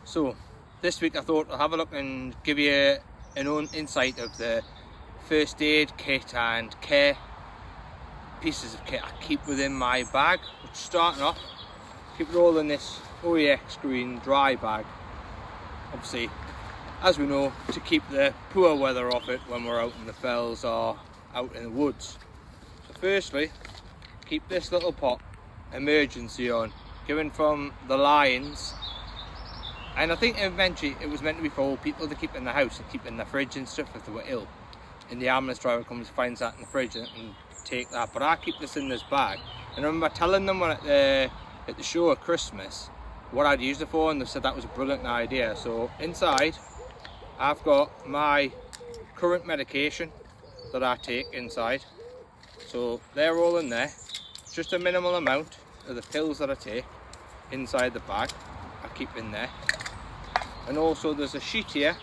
So this week I thought I'll have a look and give you an own insight of the first aid kit and care pieces of kit I keep within my bag. Which, starting off, keep it all in this OEX green dry bag. Obviously, as we know, to keep the poor weather off it when we're out in the fells or out in the woods. So firstly, keep this little pot emergency on, given from the Lions. And I think eventually it was meant to be for all people to keep in the house and keep in the fridge and stuff if they were ill. And the ambulance driver comes and finds that in the fridge and take that. But I keep this in this bag. And I remember telling them at the show at Christmas what I'd used it for, and they said that was a brilliant idea. So inside I've got my current medication that I take inside. So they're all in there. Just a minimal amount of the pills that I take inside the bag I keep in there. And also there's a sheet here,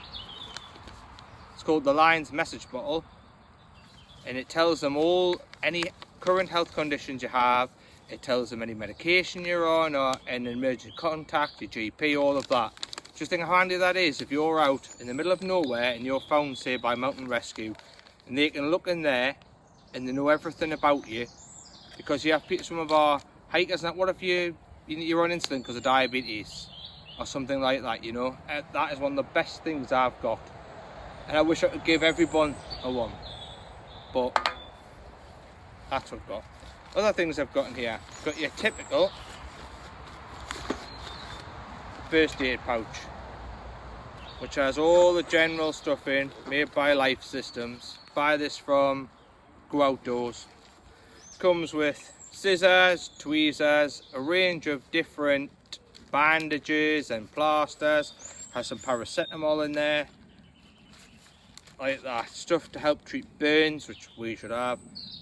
it's called the Lions message bottle, and it tells them all any current health conditions you have. It tells them any medication you're on or an emergency contact, your GP, all of that. Just think how handy that is if you're out in the middle of nowhere and you're found, say, by mountain rescue, and they can look in there and they know everything about you. Because you have some of our hikers, and what if you're on insulin because of diabetes or something like that, you know? That is one of the best things I've got, and I wish I could give everyone a one, but that's what I've got. Other things I've got in here, I've got your typical first aid pouch, which has all the general stuff in, made by Life Systems. Buy this from Go Outdoors. Comes with scissors, tweezers, a range of different bandages and plasters. Has some paracetamol in there, like that, stuff to help treat burns, which we should have.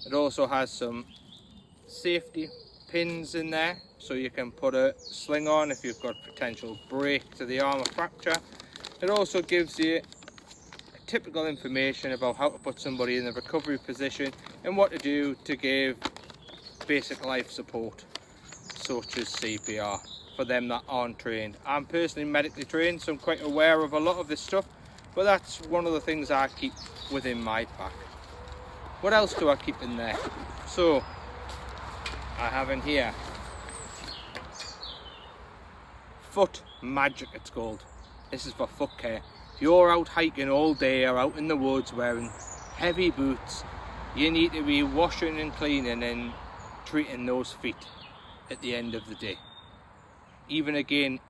It also has some safety pins in there, so you can put a sling on if you've got potential break to the arm or fracture. It also gives you typical information about how to put somebody in the recovery position and what to do to give basic life support, such as CPR, for them that aren't trained. I'm personally medically trained, so I'm quite aware of a lot of this stuff, but that's one of the things I keep within my pack. What else do I keep in there? So I have in here Foot Magic, it's called. This is for foot care. If you're out hiking all day or out in the woods wearing heavy boots, you need to be washing and cleaning and treating those feet at the end of the day. Even again,